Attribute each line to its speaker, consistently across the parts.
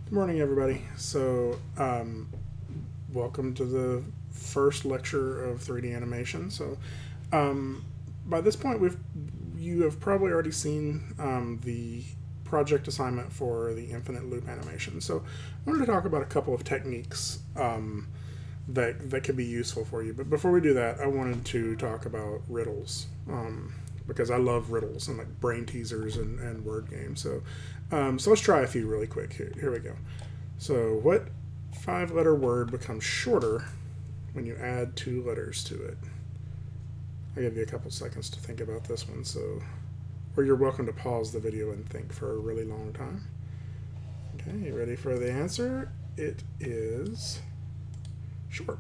Speaker 1: Good morning, everybody. So, welcome to the first lecture of 3D animation. So, by this point, you have probably already seen the project assignment for the infinite loop animation. So, I wanted to talk about a couple of techniques that could be useful for you. But before we do that, I wanted to talk about riddles. Because I love riddles and like brain teasers and word games. So let's try a few really quick. Here we go. So what 5-letter word becomes shorter when you add 2 letters to it? I'll give you a couple seconds to think about this one. So, or you're welcome to pause the video and think for a really long time. Okay, you ready for the answer? It is short.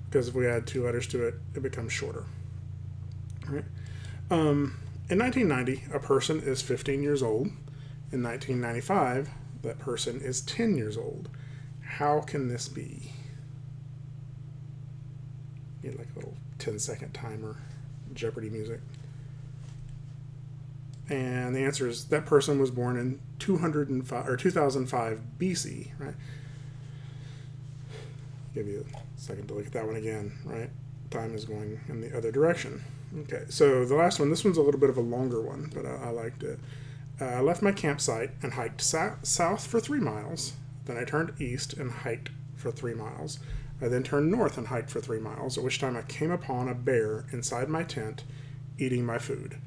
Speaker 1: Because if we add 2 letters to it, it becomes shorter. All right. In 1990, a person is 15 years old. In 1995, that person is 10 years old. How can this be? Need like a little 10-second timer, Jeopardy music. And the answer is that person was born in 2005 BC, right? Give you a second to look at that one again, right? Time is going in the other direction. Okay, so the last one, this one's a little bit of a longer one, but I liked it. I left my campsite and hiked south for 3 miles. Then I turned east and hiked for 3 miles. I then turned north and hiked for 3 miles, at which time I came upon a bear inside my tent eating my food.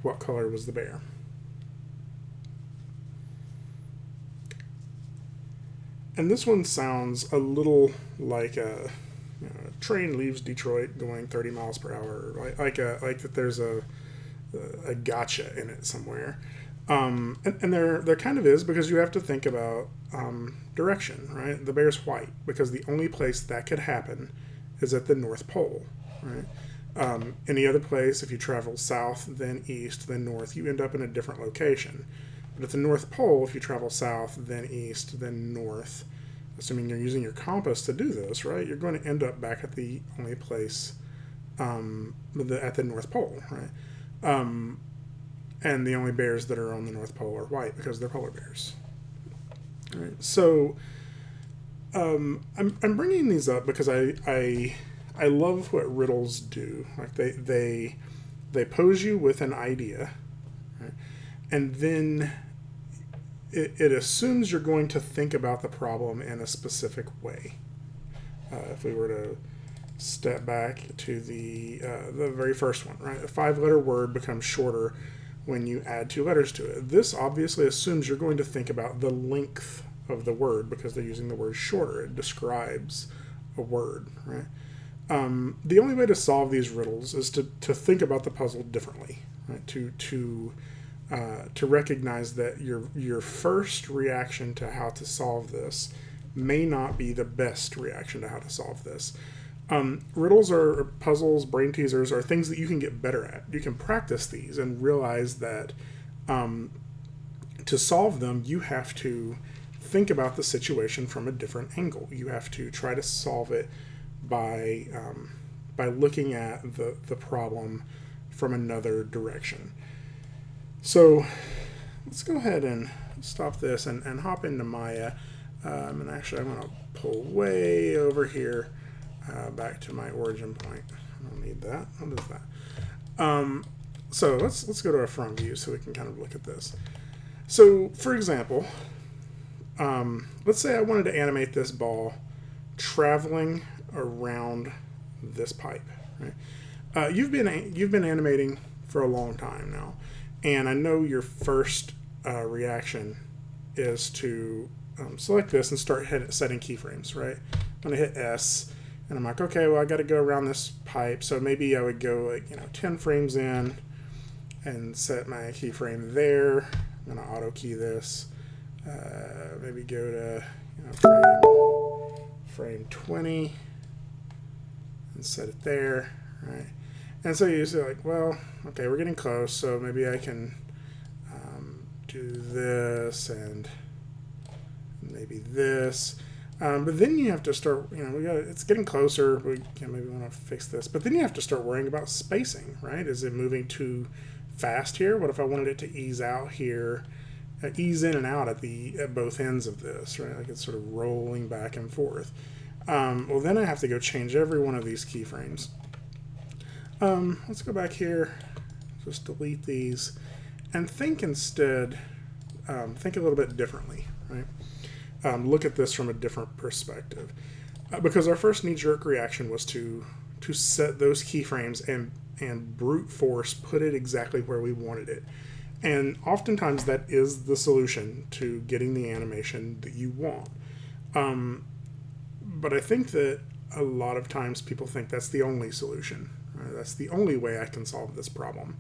Speaker 1: What color was the bear? And this one sounds a little like a train leaves Detroit going 30 miles per hour, like that there's a gotcha in it somewhere. And there kind of is, because you have to think about direction, right? The bear's white because the only place that could happen is at the North Pole, right? Any other place, if you travel south, then east, then north, you end up in a different location. But at the North Pole, if you travel south, then east, then north, assuming you're using your compass to do this, right, you're going to end up back at the only place at the North Pole, right? And the only bears that are on the North Pole are white because they're polar bears. All right. So I'm bringing these up because I love what riddles do. Like they pose you with an idea, right? And then it assumes you're going to think about the problem in a specific way. If we were to step back to the very first one, right? A 5-letter word becomes shorter when you add 2 letters to it. This obviously assumes you're going to think about the length of the word because they're using the word shorter. It describes a word, right? The only way to solve these riddles is to think about the puzzle differently, right? To recognize that your first reaction to how to solve this may not be the best reaction to how to solve this. Riddles or puzzles, brain teasers, are things that you can get better at. You can practice these and realize that to solve them, you have to think about the situation from a different angle. You have to try to solve it by looking at the problem from another direction. So let's go ahead and stop this and hop into Maya. And actually, I'm going to pull way over here back to my origin point. I don't need that. What is that? So let's go to a front view so we can kind of look at this. So, for example, let's say I wanted to animate this ball traveling around this pipe. Right? You've been animating for a long time now. And I know your first reaction is to select this and start setting keyframes, right? I'm going to hit S, and I'm like, okay, well, I got to go around this pipe. So maybe I would go 10 frames in and set my keyframe there. I'm going to auto key this. Maybe go to frame 20 and set it there, right? And so you say, like, well, okay, we're getting close, so maybe I can do this and maybe this. But then you have to start, it's getting closer. Maybe we want to fix this. But then you have to start worrying about spacing, right? Is it moving too fast here? What if I wanted it to ease out here ease in and out at both ends of this, right? Like it's sort of rolling back and forth. Well, then I have to go change every one of these keyframes. Let's go back here, just delete these, and think instead, think a little bit differently, right? Look at this from a different perspective. Because our first knee-jerk reaction was to set those keyframes and brute force put it exactly where we wanted it. And oftentimes that is the solution to getting the animation that you want. But I think that a lot of times people think that's the only solution. Right? That's the only way I can solve this problem.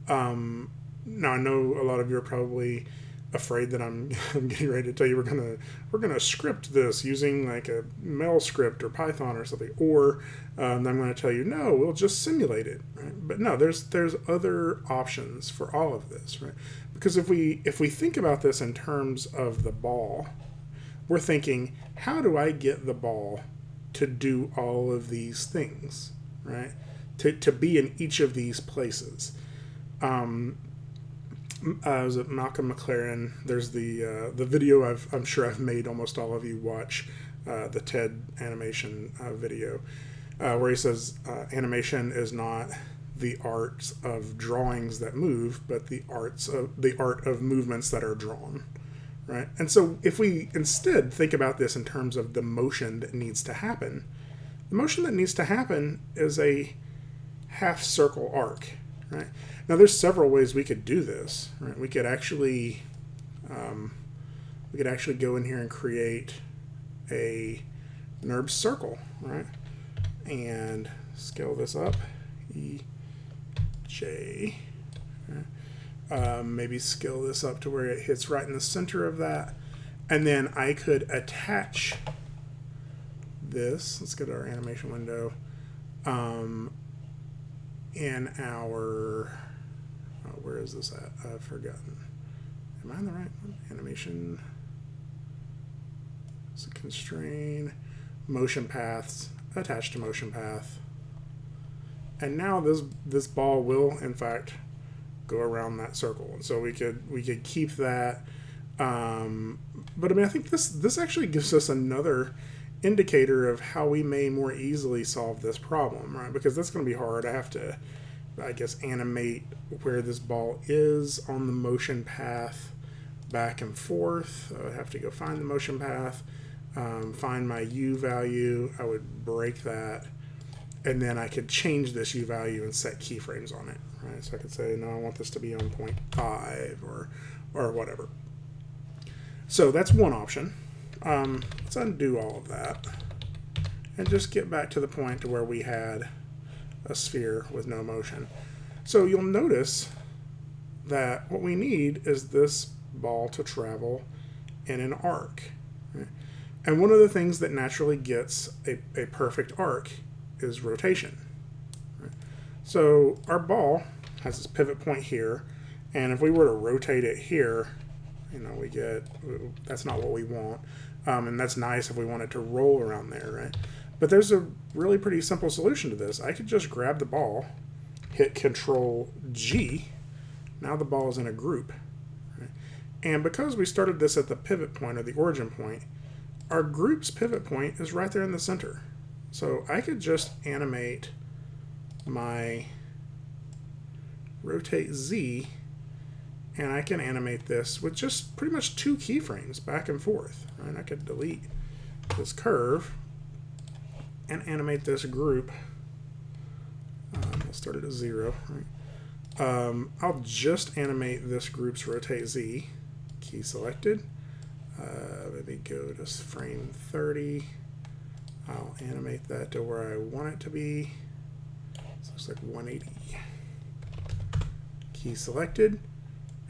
Speaker 1: Now I know a lot of you are probably afraid that I'm getting ready to tell you we're gonna script this using like a Mel script or Python or something, or I'm going to tell you no, we'll just simulate it. Right? But no, there's other options for all of this, right? Because if we think about this in terms of the ball, we're thinking, how do I get the ball to do all of these things, right? To be in each of these places. Was it Malcolm McLaren? There's the video I'm sure I've made almost all of you watch, the TED animation video, where he says animation is not the art of drawings that move, but the art of movements that are drawn, right? And so if we instead think about this in terms of the motion that needs to happen, the motion that needs to happen is a half circle arc, right? Now, there's several ways we could do this. Right? We could actually go in here and create a NURB circle, right? And scale this up, EJ. Right? Maybe scale this up to where it hits right in the center of that, and then I could attach this. Let's go to our animation window. In our where is this at? I've forgotten. Am I on the right one? Animation. So constrain motion paths, attach to motion path. And now this ball will in fact go around that circle. And so we could keep that. But I mean, I think this actually gives us another indicator of how we may more easily solve this problem, right? Because that's going to be hard. I have to, I guess, animate where this ball is on the motion path back and forth. I would have to go find the motion path, find my U value. I would break that, and then I could change this U value and set keyframes on it, right? So I could say, no, I want this to be on 0.5 or whatever. So that's one option. Let's undo all of that and just get back to the point to where we had a sphere with no motion. So you'll notice that what we need is this ball to travel in an arc. Right? And one of the things that naturally gets a perfect arc is rotation. Right? So our ball has this pivot point here, and if we were to rotate it here, that's not what we want. And that's nice if we want it to roll around there, right? But there's a really pretty simple solution to this. I could just grab the ball, hit Control G. Now the ball is in a group. Right? And because we started this at the pivot point or the origin point, our group's pivot point is right there in the center. So I could just animate my rotate Z, and I can animate this with just pretty much 2 keyframes back and forth. Right? I could delete this curve and animate this group. We'll start it at 0. Right? I'll just animate this group's rotate Z. Key selected. Maybe go to frame 30. I'll animate that to where I want it to be. So it's like 180. Key selected.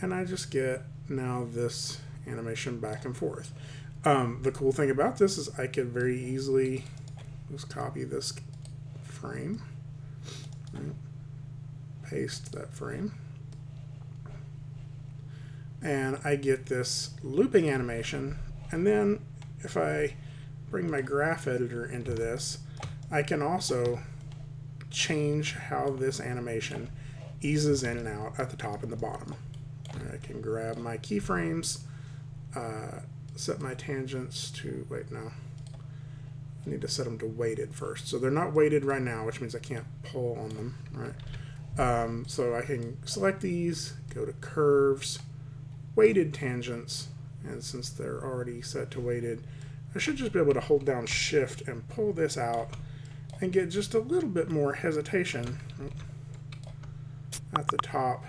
Speaker 1: And I just get now this animation back and forth. The cool thing about this is I could very easily just copy this frame, right? Paste that frame, and I get this looping animation. And then if I bring my graph editor into this, I can also change how this animation eases in and out at the top and the bottom. Right? I can grab my keyframes, set my tangents to, wait, no. I need to set them to weighted first. So they're not weighted right now, which means I can't pull on them, right? So I can select these, go to curves, weighted tangents, and since they're already set to weighted, I should just be able to hold down shift and pull this out and get just a little bit more hesitation at the top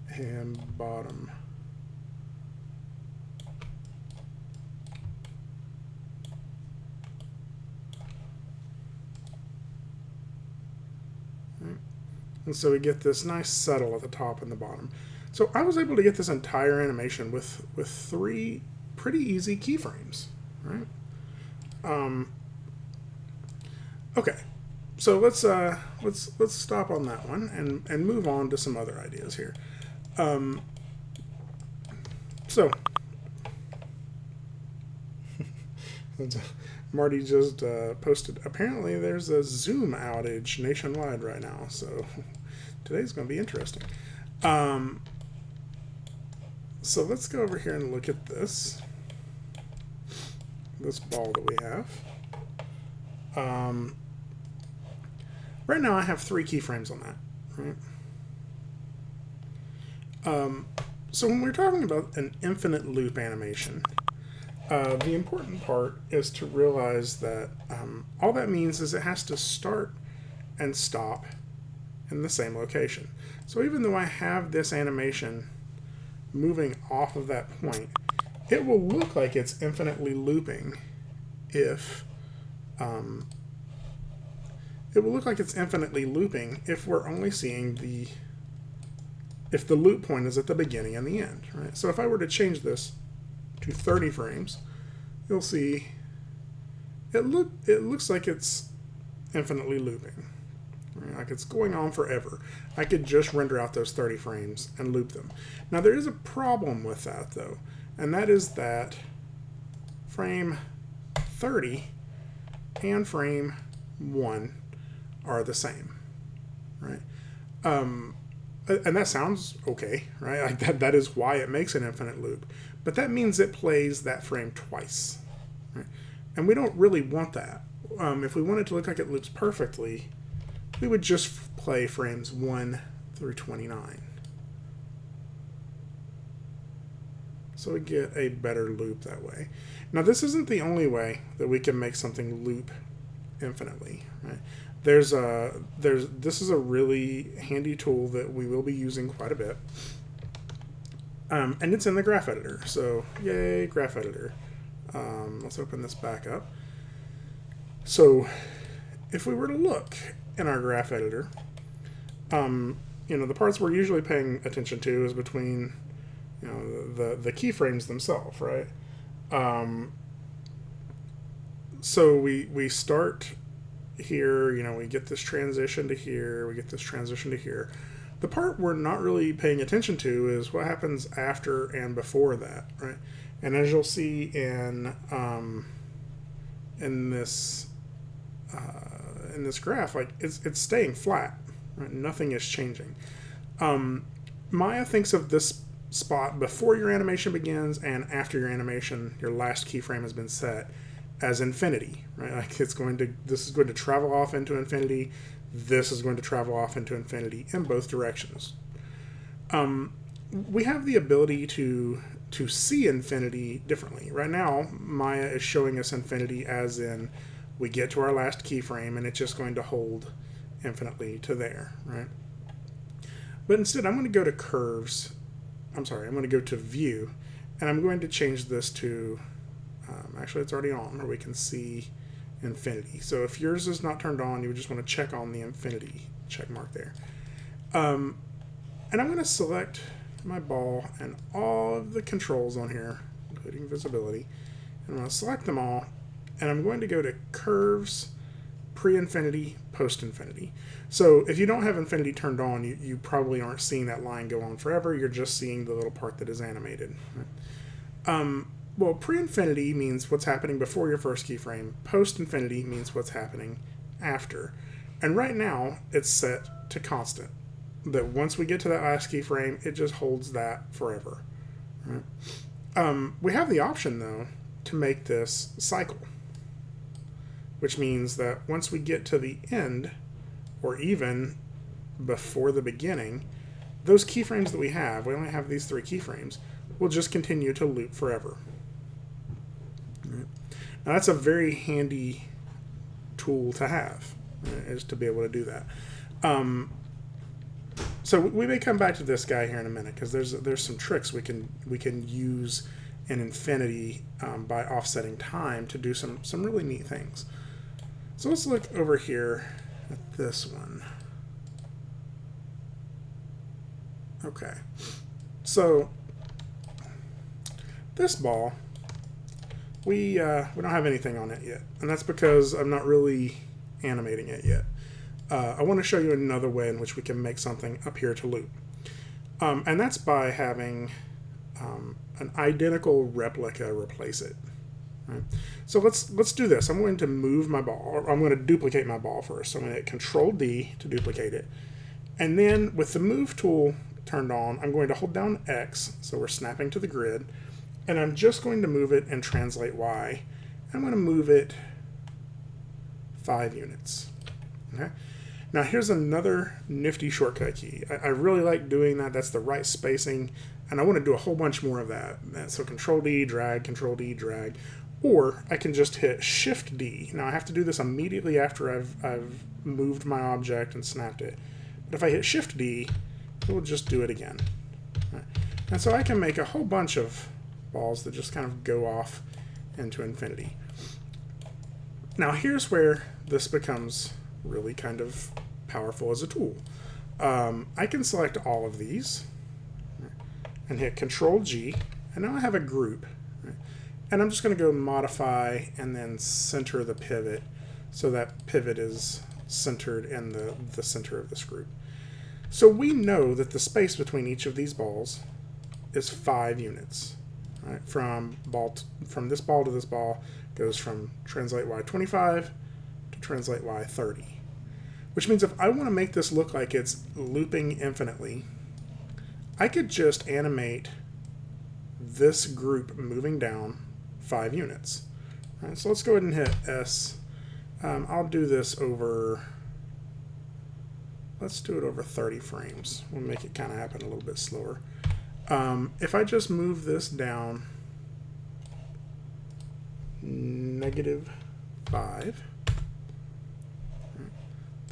Speaker 1: and bottom. And so we get this nice settle at the top and the bottom. So I was able to get this entire animation with 3 pretty easy keyframes, right? Okay, so let's stop on that one and move on to some other ideas here. So Marty just posted, apparently there's a Zoom outage nationwide right now, so today's going to be interesting. So let's go over here and look at this ball that we have. Right now I have 3 keyframes on that, right? So when we're talking about an infinite loop animation, the important part is to realize that all that means is it has to start and stop in the same location. So even though I have this animation moving if of that point, it will look like it's infinitely looping if we're only seeing if the loop point is at the beginning and the end, right? So if I were to change this to 30 frames, you'll see it looks like it's infinitely looping, right? Like it's going on forever. I could just render out those 30 frames and loop them. Now there is a problem with that though, and that is that frame 30 and frame 1 are the same, right? And that sounds okay, right? Like that is why it makes an infinite loop. But that means it plays that frame twice, right? And we don't really want that. If we want it to look like it loops perfectly, we would just play frames 1 through 29. So we get a better loop that way. Now this isn't the only way that we can make something loop infinitely, right? This is a really handy tool that we will be using quite a bit. And it's in the graph editor, so yay, graph editor. Let's open this back up. So if we were to look in our graph editor, the parts we're usually paying attention to is between the keyframes themselves, right? So we start here, we get this transition to here, we get this transition to here. The part we're not really paying attention to is what happens after and before that, right? And as you'll see in this graph, like it's staying flat, right? Nothing is changing. Maya thinks of this spot before your animation begins and after your animation, your last keyframe has been set, as infinity, right? Like this is going to travel off into infinity. This is going to travel off into infinity in both directions. We have the ability to see infinity differently. Right now, Maya is showing us infinity as in we get to our last keyframe and it's just going to hold infinitely to there, right? But instead, I'm going to go to curves. I'm going to go to view, and I'm going to change this to actually, it's already on, where we can see infinity. So if yours is not turned on, you would just want to check on the infinity check mark there. And I'm going to select my ball and all of the controls on here, including visibility. And I'm going to select them all, and I'm going to go to curves, pre-infinity, post-infinity. So if you don't have infinity turned on, you probably aren't seeing that line go on forever. You're just seeing the little part that is animated. Well, pre-infinity means what's happening before your first keyframe. Post-infinity means what's happening after. And right now, it's set to constant. that once we get to that last keyframe, it just holds that forever. Right? We have the option, though, to make this cycle, which means that once we get to the end, or even before the beginning, those keyframes that we only have these 3 keyframes, will just continue to loop forever. Right? Now that's a very handy tool to have, is to be able to do that. So we may come back to this guy here in a minute, because there's some tricks we can use in Infinity by offsetting time to do some really neat things. So let's look over here at this one. Okay, so this ball, we don't have anything on it yet, and that's because I'm not really animating it yet. I want to show you another way in which we can make something appear to loop, and that's by having an identical replica replace it. Right? So let's do this. I'm going to move my ball, or I'm going to duplicate my ball first. So I'm going to hit Control D to duplicate it, and then with the Move tool turned on, I'm going to hold down X, so we're snapping to the grid, and I'm just going to move it and translate Y. I'm going to move it 5 units. Okay. Now here's another nifty shortcut key. I really like doing that. That's the right spacing, and I want to do a whole bunch more of that. So Control D, drag, Control D, drag, or I can just hit Shift D. Now I have to do this immediately after I've moved my object and snapped it. But if I hit Shift D, it will just do it again. Right. And so I can make a whole bunch of balls that just kind of go off into infinity. Now here's where this becomes really kind of powerful as a tool. I can select all of these and hit Control G, and now I have a group. Right? And I'm just going to go Modify and then center the pivot so that pivot is centered in the center of this group. So we know that the space between each of these balls is 5 units. Right? From this ball to this ball goes from translate Y 25 to translate Y 30. Which means if I want to make this look like it's looping infinitely, I could just animate this group moving down 5 units. All right, so let's go ahead and hit S. I'll do this over, let's do it over 30 frames. We'll make it kind of happen a little bit slower. If I just move this down -5,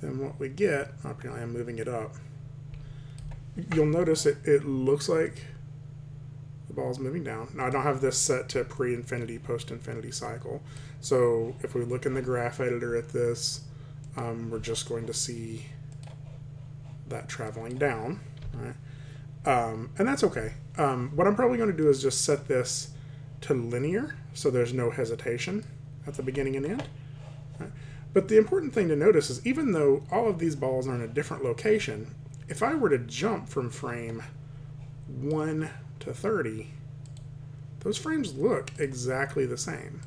Speaker 1: then what we get, apparently I'm moving it up, you'll notice it looks like the ball's moving down. Now I don't have this set to pre-infinity, post-infinity cycle. So if we look in the graph editor at this, we're just going to see that traveling down. Right? And that's okay. What I'm probably going to do is just set this to linear so there's no hesitation at the beginning and end. Right? But the important thing to notice is even though all of these balls are in a different location, if I were to jump from frame 1 to 30, those frames look exactly the same.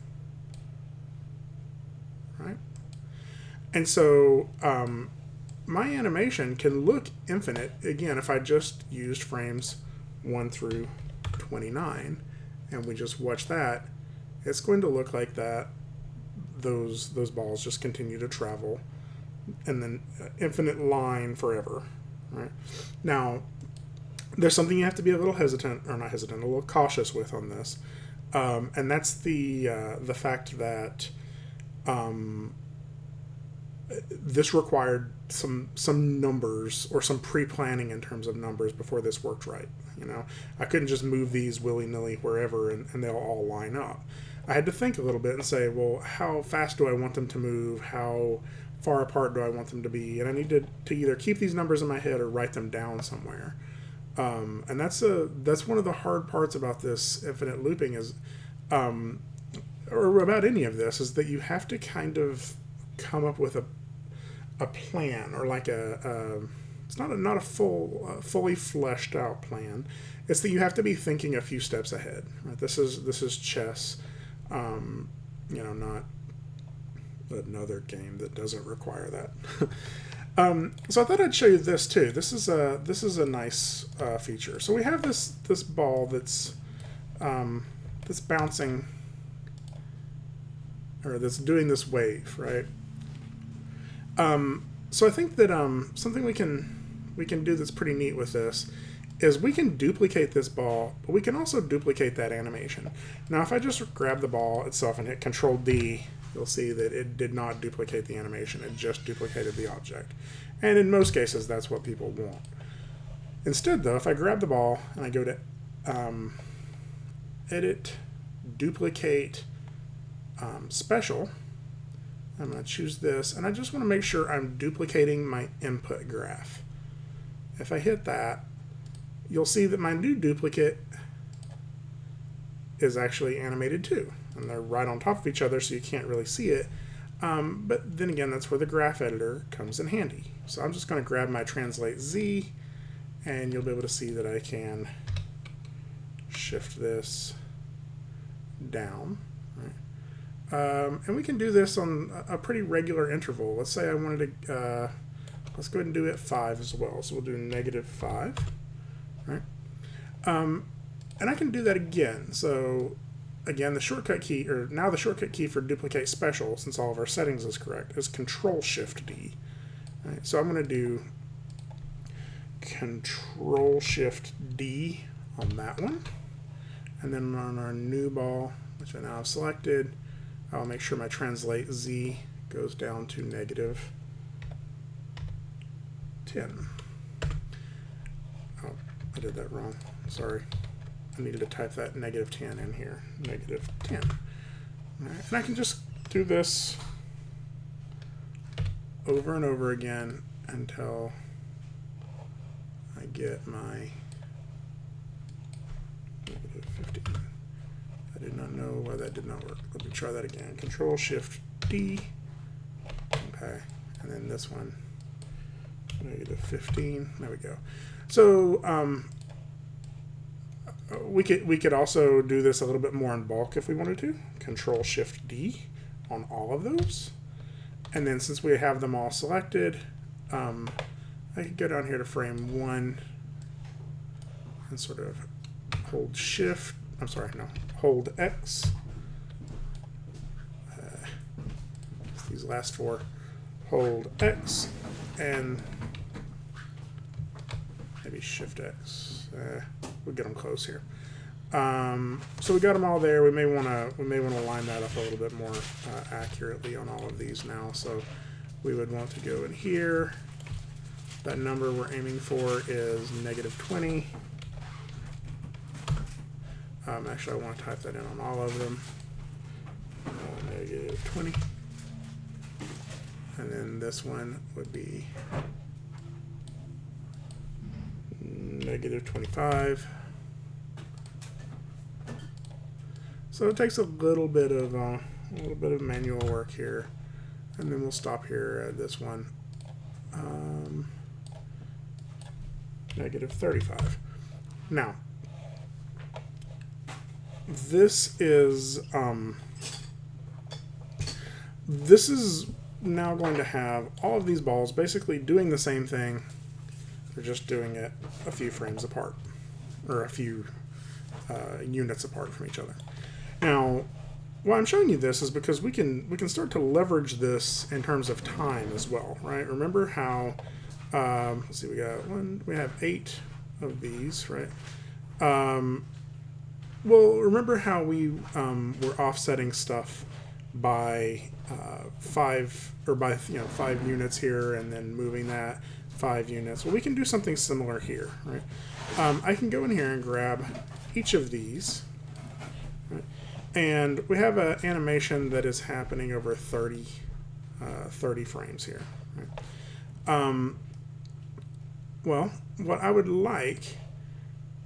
Speaker 1: Right? And so my animation can look infinite, again, if I just used frames 1 through 29, and we just watch that, it's going to look like that. Those balls just continue to travel, and then infinite line forever. Right? Now, there's something you have to be a little hesitant, or not hesitant, a little cautious with on this, and that's the fact that this required some numbers or some pre-planning in terms of numbers before this worked right. You know, I couldn't just move these willy-nilly wherever and they'll all line up. I had to think a little bit and say, well, how fast do I want them to move? How far apart do I want them to be? And I needed to either keep these numbers in my head or write them down somewhere. And that's one of the hard parts about this infinite looping is, or about any of this, is that you have to kind of come up with a plan, or like it's not a fully fleshed out plan. It's that you have to be thinking a few steps ahead. Right? This is chess. You know, not another game that doesn't require that. So I thought I'd show you this too. This is a nice feature. So we have this ball that's bouncing, or that's doing this wave, right? So I think that something we can do that's pretty neat with this is we can duplicate this ball, but we can also duplicate that animation. Now, if I just grab the ball itself and hit Control D, you'll see that it did not duplicate the animation. It just duplicated the object. And in most cases, that's what people want. Instead, though, if I grab the ball and I go to Edit, Duplicate, Special, I'm going to choose this, and I just want to make sure I'm duplicating my input graph. If I hit that, you'll see that my new duplicate is actually animated too. And they're right on top of each other, so you can't really see it. But then again, that's where the graph editor comes in handy. So I'm just going to grab my Translate Z, and you'll be able to see that I can shift this down. Right? And we can do this on a pretty regular interval. Let's say I wanted to, let's go ahead and do it 5 as well. So we'll do -5. Right? And I can do that again. So again, the shortcut key, or now the shortcut key for duplicate special, since all of our settings is correct, is Control-Shift-D. Right, so I'm going to do Control-Shift-D on that one. And then on our new ball, which I now have selected, I'll make sure my Translate Z goes down to -10. Oh, I did that wrong. Sorry. I needed to type that -10 in here. -10. All right. And I can just do this over and over again until I get my -15. I did not know why that did not work. Let me try that again. Control-Shift-D. Okay. And then this one, -15. There we go. So, we could also do this a little bit more in bulk if we wanted to. Control-Shift-D on all of those. And then since we have them all selected, I could go down here to frame 1 and sort of hold Shift. I'm sorry, no. Hold X. These last 4. Hold X and maybe Shift X. We'll get them close here. So we got them all there. We may want to line that up a little bit more accurately on all of these now. So we would want to go in here. That number we're aiming for is -20. Actually, I want to type that in on all of them. -20. And then this one would be -25. So it takes a little bit of manual work here, and then we'll stop here at this one. -35. Now, this is now going to have all of these balls basically doing the same thing. They're just doing it a few frames apart, or a few units apart from each other. Now, why I'm showing you this is because we can start to leverage this in terms of time as well, right? Remember how let's see, we have 8 of these, right? Well, remember how we were offsetting stuff by 5 units here, and then moving that 5 units. Well, we can do something similar here, right? I can go in here and grab each of these, right? And we have an animation that is happening over 30 frames here, right? Well, what I would like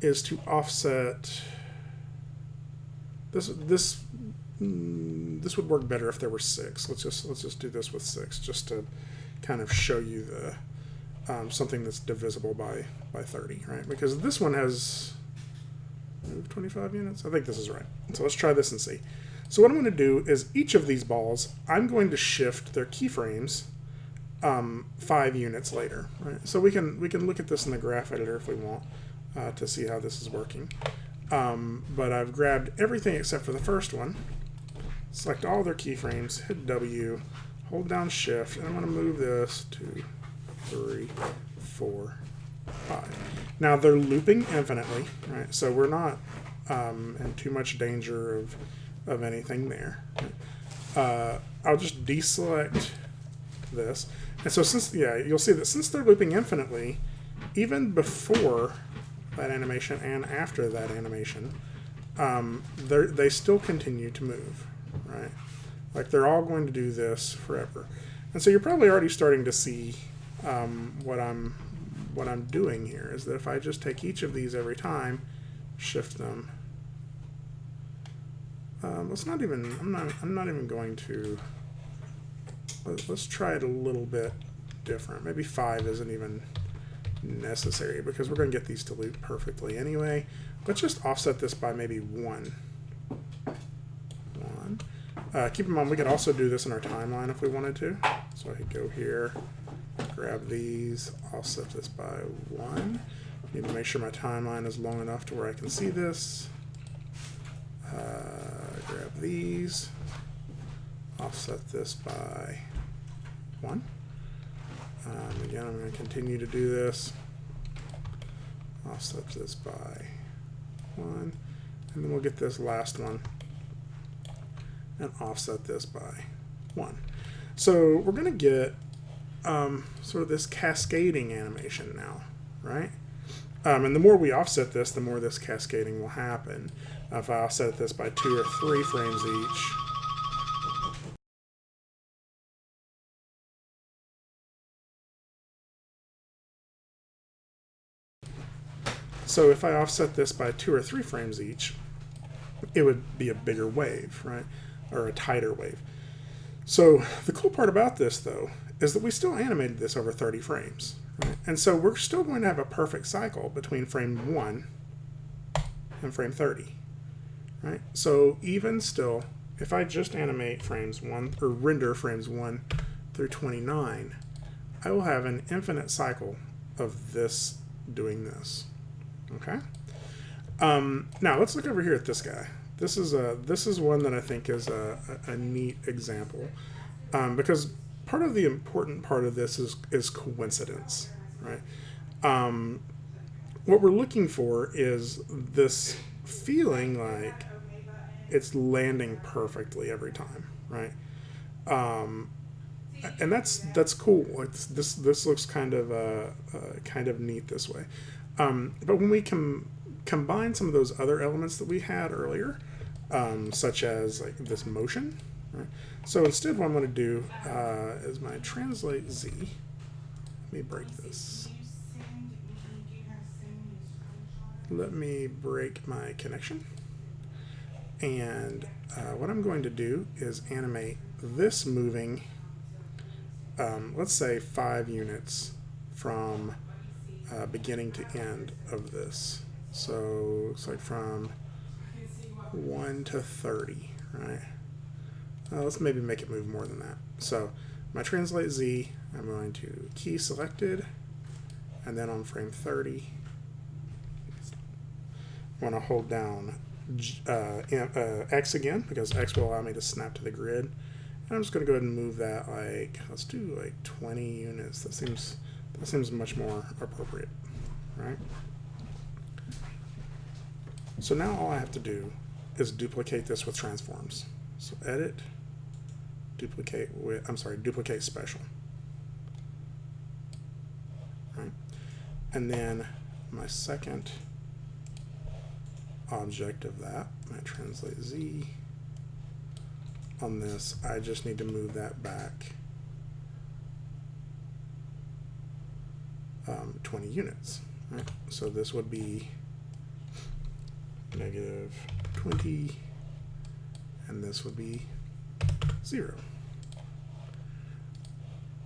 Speaker 1: is to offset this would work better if there were 6. Let's just do this with 6, just to kind of show you the something that's divisible by 30, right? Because this one has 25 units. I think this is right. So let's try this and see. So what I'm going to do is each of these balls, I'm going to shift their keyframes 5 units later, right? So we can look at this in the graph editor if we want to see how this is working. But I've grabbed everything except for the first one, select all their keyframes, hit W, hold down Shift, and I'm going to move this 2, 3, 4, 5. Now they're looping infinitely, right? So we're not in too much danger of anything there. I'll just deselect this. And so since, you'll see that since they're looping infinitely, even before that animation and after that animation, they still continue to move, right? Like they're all going to do this forever. And so you're probably already starting to see what I'm doing here is that if I just take each of these every time, shift them. Let's not even. I'm not even going to. Let's try it a little bit different. Maybe 5 isn't even necessary because we're going to get these to loop perfectly anyway. Let's just offset this by maybe 1. Keep in mind we could also do this in our timeline if we wanted to. So I could go here, grab these, offset this by 1. Need to make sure my timeline is long enough to where I can see this. Grab these, offset this by 1. Again, I'm going to continue to do this. Offset this by 1. And then we'll get this last one and offset this by 1. So we're going to get sort of this cascading animation now, right? And the more we offset this, the more this cascading will happen. If I offset this by 2 or 3 frames each, so if I offset this by 2 or 3 frames each, it would be a bigger wave, right? Or a tighter wave. So the cool part about this, though, is that we still animated this over 30 frames. Right? And so we're still going to have a perfect cycle between frame 1 and frame 30. Right? So even still, if I just animate frames 1, or render frames 1 through 29, I will have an infinite cycle of this doing this. Okay? Now let's look over here at this guy. This is one that I think is a neat example, because part of the important part of this is coincidence, right? What we're looking for is this feeling like it's landing perfectly every time, right? And that's cool. This looks kind of neat this way. But when we combine some of those other elements that we had earlier, such as like this motion, right? So instead what I'm going to do is my translate Z. Let me break this. Let me break my connection. And what I'm going to do is animate this moving, let's say 5 units from beginning to end of this. So it's like from 1 to 30, right? Let's maybe make it move more than that. So my translate Z, I'm going to key selected, and then on frame 30, I'm going to hold down X again, because X will allow me to snap to the grid. And I'm just going to go ahead and move that let's do like 20 units. That seems much more appropriate, right? So now all I have to do is duplicate this with transforms. So edit, duplicate special. Right? And then my second object of that, my translate Z, on this, I just need to move that back 20 units. Right? So this would be -20, and this would be 0.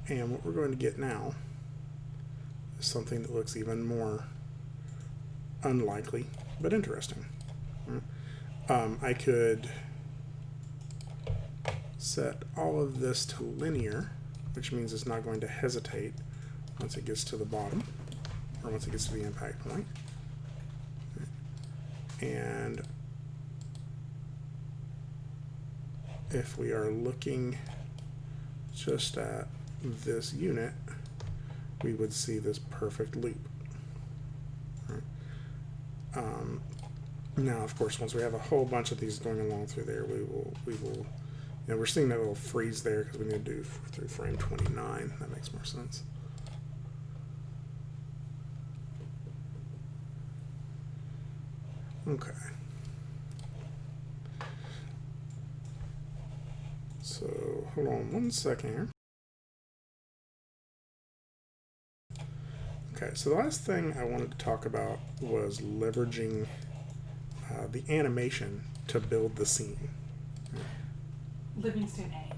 Speaker 1: And what we're going to get now is something that looks even more unlikely, but interesting. I could set all of this to linear which means it's not going to hesitate once it gets to the bottom, or once it gets to the impact point. And if we are looking just at this unit, we would see this perfect loop. Now, of course, once we have a whole bunch of these going along through there, we will, you know, we're seeing that little freeze there because we need to do through frame 29. That makes more sense. Okay. So, hold on one second here. Okay, so the last thing I wanted to talk about was leveraging the animation to build the scene.
Speaker 2: Livingston A.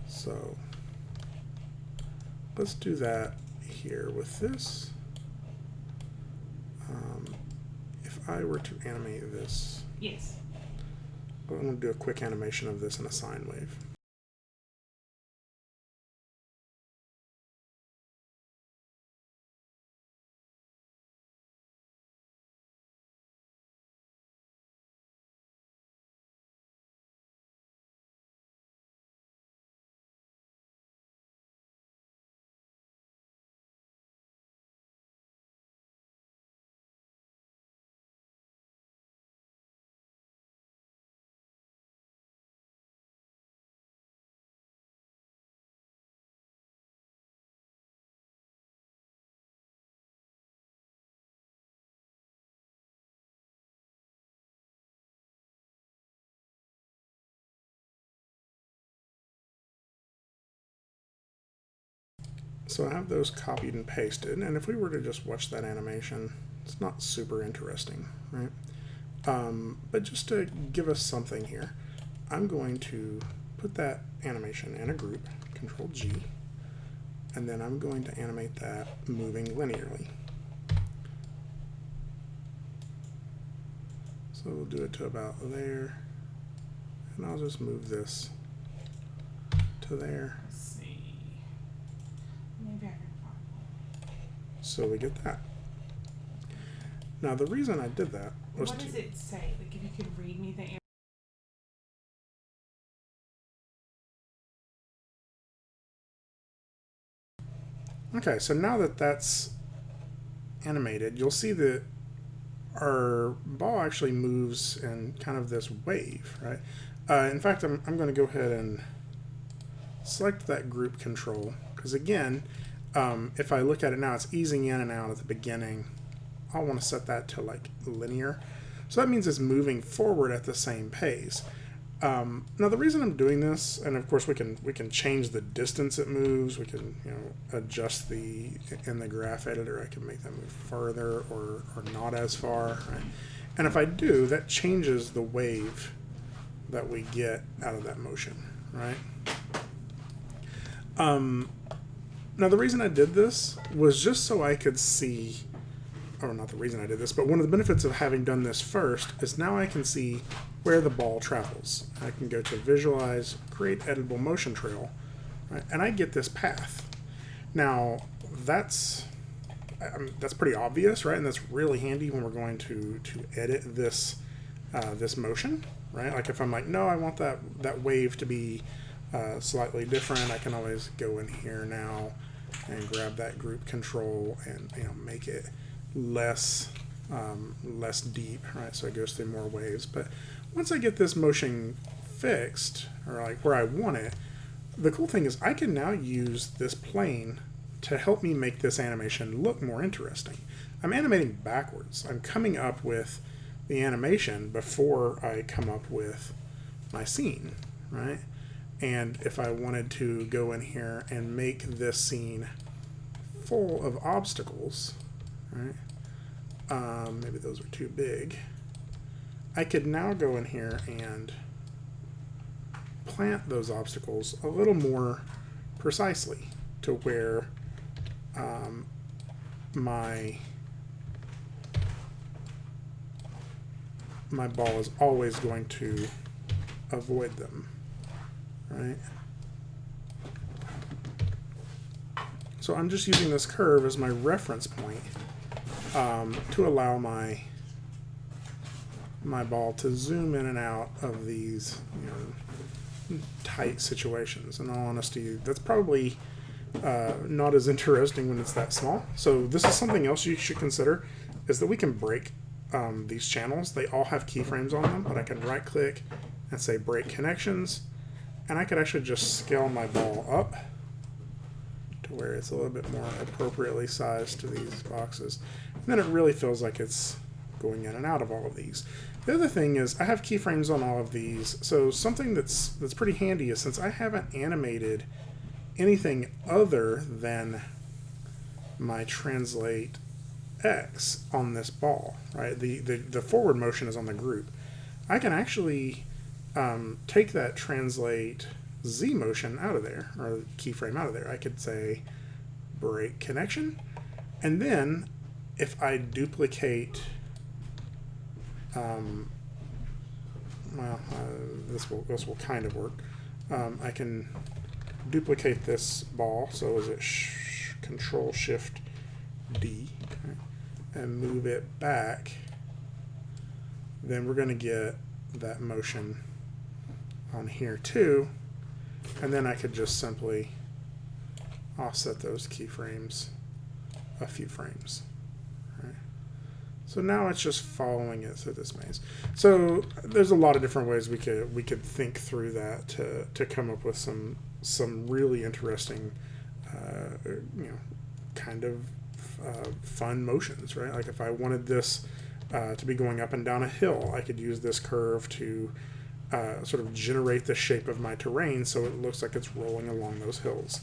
Speaker 1: So let's do that here with this. If I were to animate this,
Speaker 2: yes,
Speaker 1: I'm going to do a quick animation of this in a sine wave. So I have those copied and pasted, and if we were to just watch that animation, it's not super interesting, right? But just to give us something here, I'm going to put that animation in a group, Control G, and then I'm going to animate that moving linearly. So we'll do it to about there, and I'll just move this to there.
Speaker 2: let's see. Maybe I can find one.
Speaker 1: So we get that. Now the reason I did that was
Speaker 2: What does it say? Like, if you could read me the
Speaker 1: Okay, so now that that's animated, you'll see that our ball actually moves in kind of this wave, right? In fact, I'm going to go ahead and select that group control, because again, if I look at it now, it's easing in and out at the beginning. I want to set that to like linear. So that means it's moving forward at the same pace. Now the reason I'm doing this, and of course we can change the distance it moves. We can adjust in the graph editor. I can make that move further or not as far. Right? And if I do, that changes the wave that we get out of that motion. Right. Now the reason I did this was just so I could see, or not the reason I did this, but one of the benefits of having done this first is now I can see where the ball travels. I can go to Visualize, Create Editable Motion Trail, right? And I get this path. Now, that's pretty obvious, right? And that's really handy when we're going to edit this this motion, right? Like if I'm like, no, I want that wave to be slightly different, I can always go in here now and grab that group control and make it less deep, right? So it goes through more waves. But once I get this motion fixed, or like where I want it, the cool thing is I can now use this plane to help me make this animation look more interesting. I'm animating backwards. I'm coming up with the animation before I come up with my scene, right? And if I wanted to go in here and make this scene full of obstacles, right? Maybe those are too big. I could now go in here and plant those obstacles a little more precisely to where my ball is always going to avoid them, right? So I'm just using this curve as my reference point to allow my ball to zoom in and out of these tight situations. In all honesty, that's probably not as interesting when it's that small. So this is something else you should consider, is that we can break these channels. They all have keyframes on them, but I can right click and say break connections, and I could actually just scale my ball up to where it's a little bit more appropriately sized to these boxes. And then it really feels like it's going in and out of all of these. The other thing is I have keyframes on all of these, so something that's pretty handy is, since I haven't animated anything other than my translate X on this ball, right? The forward motion is on the group. I can actually take that translate Z motion out of there, or keyframe out of there. I could say break connection, and then if I duplicate this will kind of work. I can duplicate this ball, so is it Control Shift D, okay, and move it back. Then we're going to get that motion on here too, and then I could just simply offset those keyframes a few frames. So now it's just following it through this maze. So there's a lot of different ways we could think through that to come up with some really interesting, kind of fun motions, right? Like if I wanted this to be going up and down a hill, I could use this curve to sort of generate the shape of my terrain so it looks like it's rolling along those hills.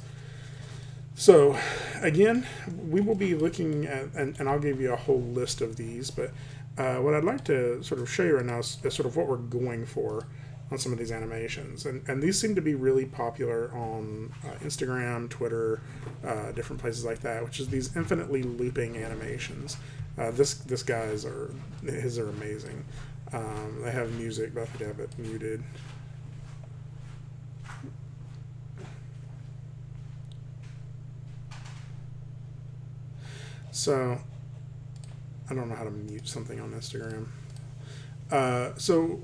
Speaker 1: So again, we will be looking at, and I'll give you a whole list of these, but what I'd like to sort of show you right now is sort of what we're going for on some of these animations. And these seem to be really popular on Instagram, Twitter, different places like that, which is these infinitely looping animations. This guy's his are amazing. They have music, but I could have it muted. So, I don't know how to mute something on Instagram. So,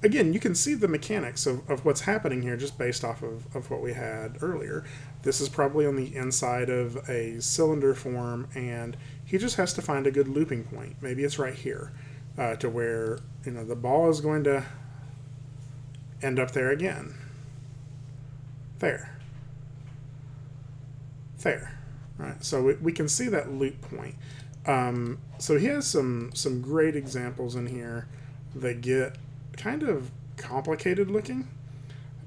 Speaker 1: again, you can see the mechanics of what's happening here just based off of what we had earlier. This is probably on the inside of a cylinder form, and he just has to find a good looping point. Maybe it's right here, to where the ball is going to end up there again. There. Right, so we can see that loop point. So he has some great examples in here that get kind of complicated looking,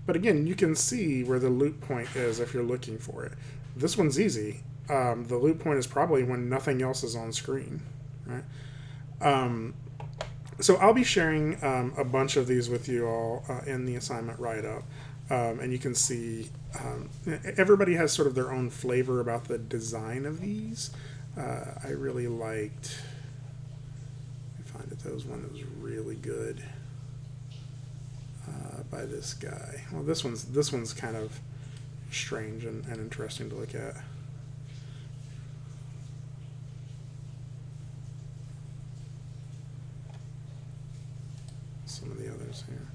Speaker 1: but again, you can see where the loop point is if you're looking for it. This one's easy. The loop point is probably when nothing else is on screen, right? So I'll be sharing a bunch of these with you all in the assignment write-up. And you can see everybody has sort of their own flavor about the design of these. I really liked, I find that there was one that was really good by this guy. Well, this one's kind of strange and interesting to look at. Some of the others here.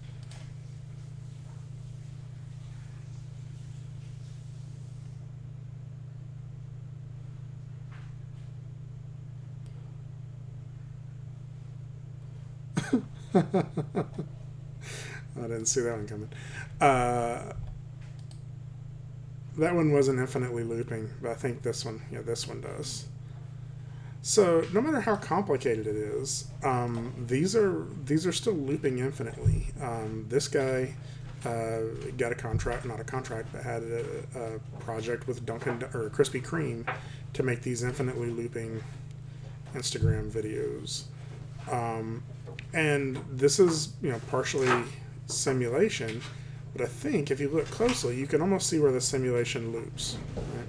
Speaker 1: I didn't see that one coming. That one wasn't infinitely looping, but I think this one does. So no matter how complicated it is, these are still looping infinitely. This guy got a contract, not a contract, but had a project with Dunkin' or Krispy Kreme to make these infinitely looping Instagram videos. And this is, partially simulation, but I think if you look closely, you can almost see where the simulation loops. Right?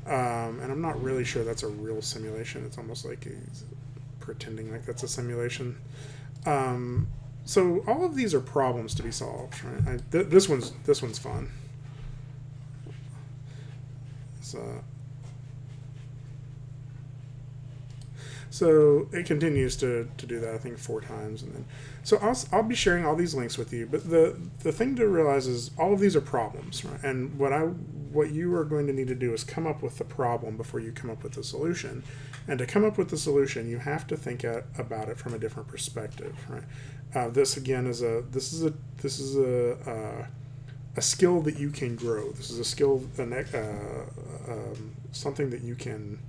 Speaker 1: And I'm not really sure that's a real simulation. It's almost like he's pretending like that's a simulation. So all of these are problems to be solved. Right? This one's fun. So So it continues to do that, I think, 4 times. And then, so I'll be sharing all these links with you. But the thing to realize is all of these are problems, right? And what you are going to need to do is come up with the problem before you come up with the solution. And to come up with the solution, you have to think about it from a different perspective, right? This again is a skill that you can grow. This is a skill, something that you can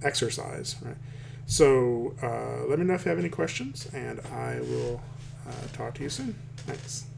Speaker 1: exercise, right? So let me know if you have any questions, and I will talk to you soon. Thanks.